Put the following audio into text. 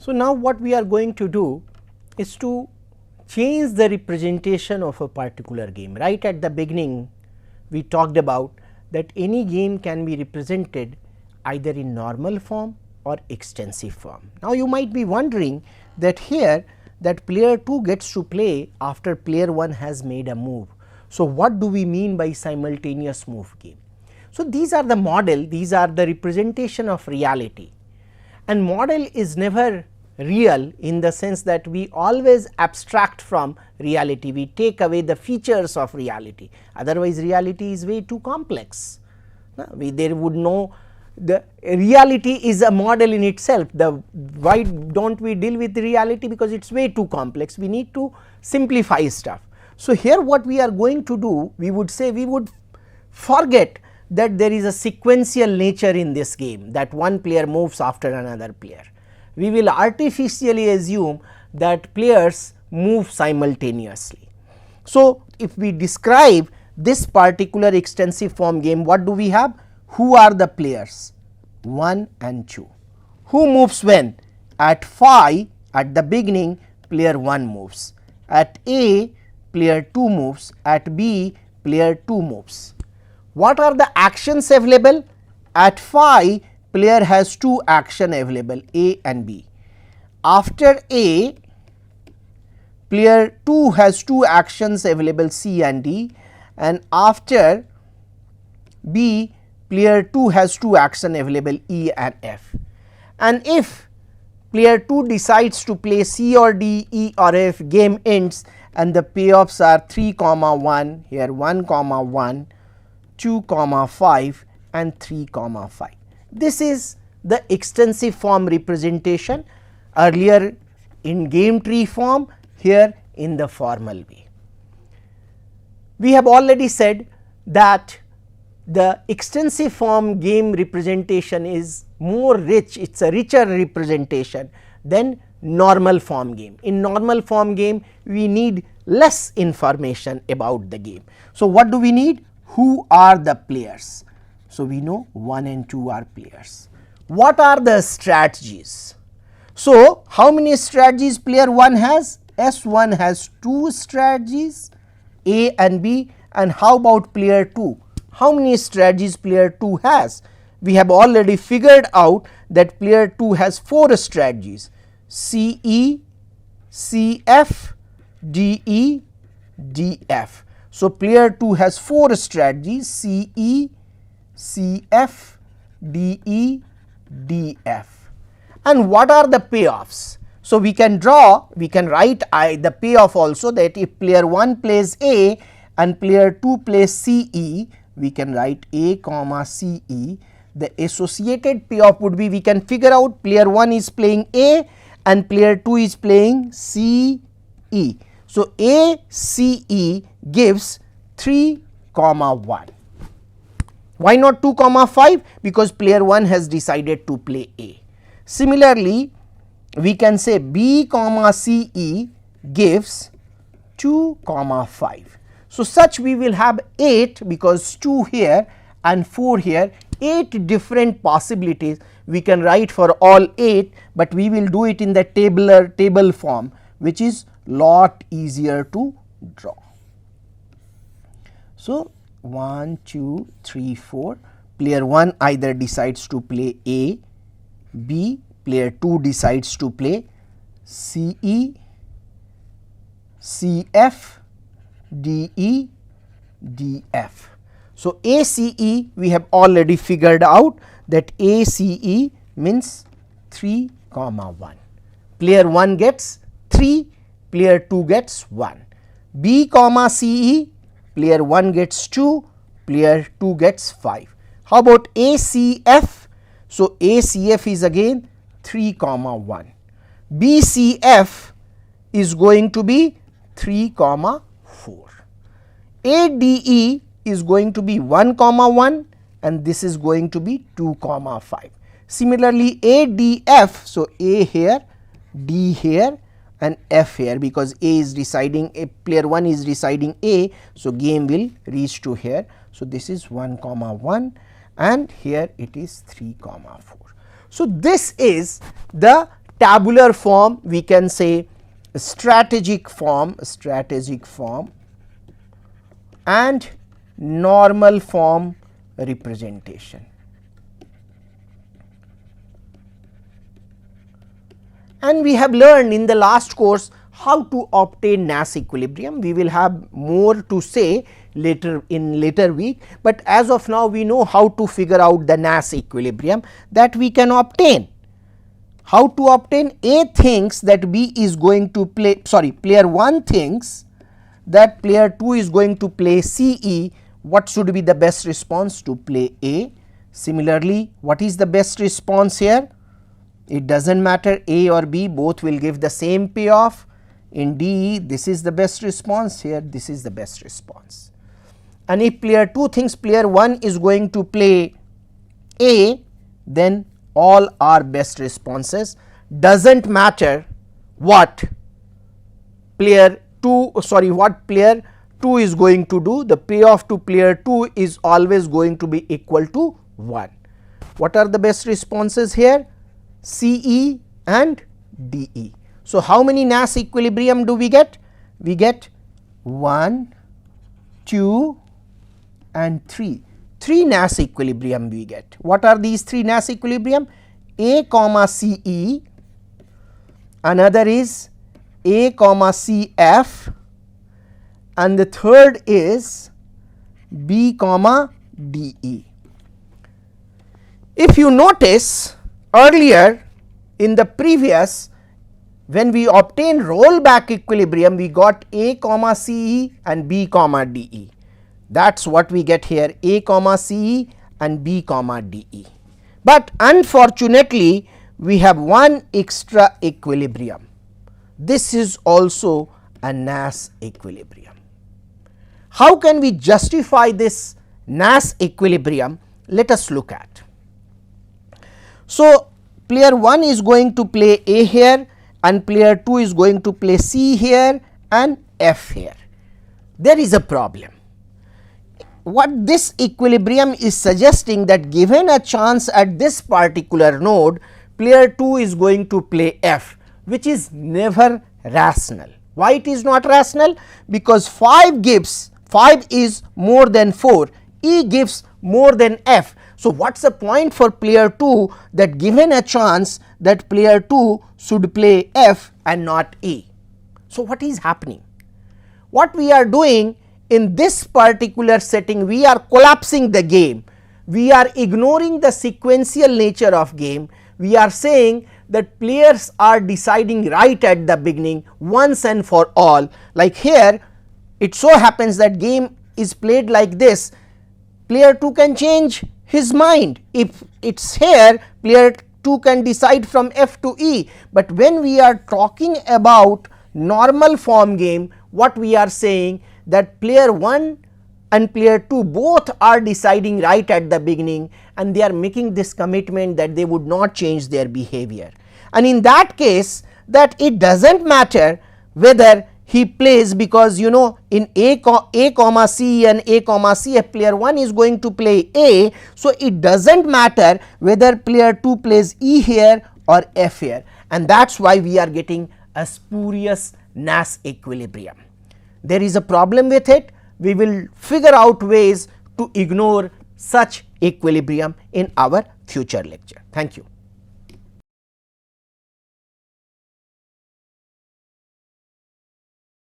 So, now what we are going to do is to change the representation of a particular game. Right at the beginning we talked about that any game can be represented either in normal form or extensive form. Now, you might be wondering that here that player 2 gets to play after player 1 has made a move. So, what do we mean by simultaneous move game? So, these are the model, these are the representation of reality, and model is never real in the sense that we always abstract from reality, we take away the features of reality, otherwise reality is way too complex. There would no, the reality is a model in itself. Why don't we deal with reality? Because it is way too complex, we need to simplify stuff. So, here what we are going to do, we would say we would forget that there is a sequential nature in this game, that one player moves after another player. We will artificially assume that players move simultaneously. So, if we describe this particular extensive form game, what do we have? Who are the players? 1 and 2. Who moves when? At phi, at the beginning, player 1 moves. At A, player 2 moves. At B, player 2 moves. What are the actions available? At phi, player has 2 action available, A and B. After A, player 2 has 2 actions available, C and D, and after B, player 2 has 2 action available, E and F. And if player 2 decides to play C or D, E or F, game ends and the payoffs are 3, 1, here 1, 1, 2, 5 and 3, 5. This is the extensive form representation, earlier in game tree form, here in the formal way. We have already said that the extensive form game representation is more rich, it is a richer representation than normal form game. In normal form game we need less information about the game. So, what do we need? Who are the players? So, we know 1 and 2 are players. What are the strategies? So, how many strategies player 1 has? S1 has 2 strategies, A and B, and how about player 2? How many strategies player 2 has? We have already figured out that player 2 has 4 strategies, CE, CF, DE, DF. So, player 2 has 4 strategies, CE, CF, DE, DF. And what are the payoffs? So, we can write the payoff also, that if player 1 plays A and player 2 plays CE, we can write A, CE. The associated payoff would be, we can figure out player 1 is playing A and player 2 is playing CE. So, A, CE gives 3, 1. Why not 2, 5? Because player 1 has decided to play A. Similarly, we can say B, CE gives 2, 5. So, such we will have 8, because 2 here and 4 here, 8 different possibilities we can write for all 8, but we will do it in the table form, which is lot easier to draw. So, 1, 2, 3, 4, player 1 either decides to play A, B, player 2 decides to play CE, CF, DE, DF. So, ACE we have already figured out that ACE means 3, 1. Player 1 gets 3, player 2 gets 1. B, CE, player 1 gets 2, player 2 gets 5. How about ACF? So, ACF is again 3, 1. BCF is going to be 3, 4. ADE is going to be 1, 1 and this is going to be 2, 5. Similarly, ADF, so A here, D here and F here, because A is deciding, player 1 is deciding A, so game will reach to here. So, this is 1, 1 and here it is 3, 4. So, this is the tabular form, we can say strategic form and normal form representation. And we have learned in the last course how to obtain Nash equilibrium. We will have more to say later in later week, but as of now we know how to figure out the Nash equilibrium that we can obtain. How to obtain? A thinks that B is going to play, sorry, player 1 thinks that player 2 is going to play CE. What should be the best response? To play A. Similarly, what is the best response here? It does not matter A or B, both will give the same payoff. In DE, this is the best response, here this is the best response. And if player 2 thinks player 1 is going to play A, then all are best responses. Does not matter what player 2 is going to do, the payoff to player 2 is always going to be equal to 1. What are the best responses here? CE and DE. So, how many Nash equilibrium do we get? We get 1, 2 and 3. 3 Nash equilibrium we get. What are these 3 Nash equilibrium? A comma CE, another is A comma CF, and the third is B comma DE. If you notice, earlier in the previous, when we obtained rollback equilibrium, we got A comma CE and B comma DE. That is what we get here, A comma CE and B comma DE. But unfortunately, we have one extra equilibrium. This is also a Nash equilibrium. How can we justify this Nash equilibrium? Let us look at. So, player 1 is going to play A here and player 2 is going to play C here and F here. There is a problem. What this equilibrium is suggesting, that given a chance at this particular node, player 2 is going to play F, which is never rational. Why it is not rational? Because 5 gives, 5 is more than 4, E gives more than F. So, what is the point for player 2, that given a chance that player 2 should play F and not E? So, what is happening? What we are doing in this particular setting, we are collapsing the game. We are ignoring the sequential nature of game. We are saying that players are deciding right at the beginning once and for all. Like here, it so happens that game is played like this, player 2 can change his mind. If it is here, player 2 can decide from F to E, but when we are talking about normal form game, what we are saying, that player 1 and player 2 both are deciding right at the beginning, and they are making this commitment that they would not change their behavior. And in that case, that it does not matter whether he plays, because you know in A comma C and A comma CF, player 1 is going to play A. So, it does not matter whether player 2 plays E here or F here, and that is why we are getting a spurious Nash equilibrium. There is a problem with it. We will figure out ways to ignore such equilibrium in our future lecture. Thank you.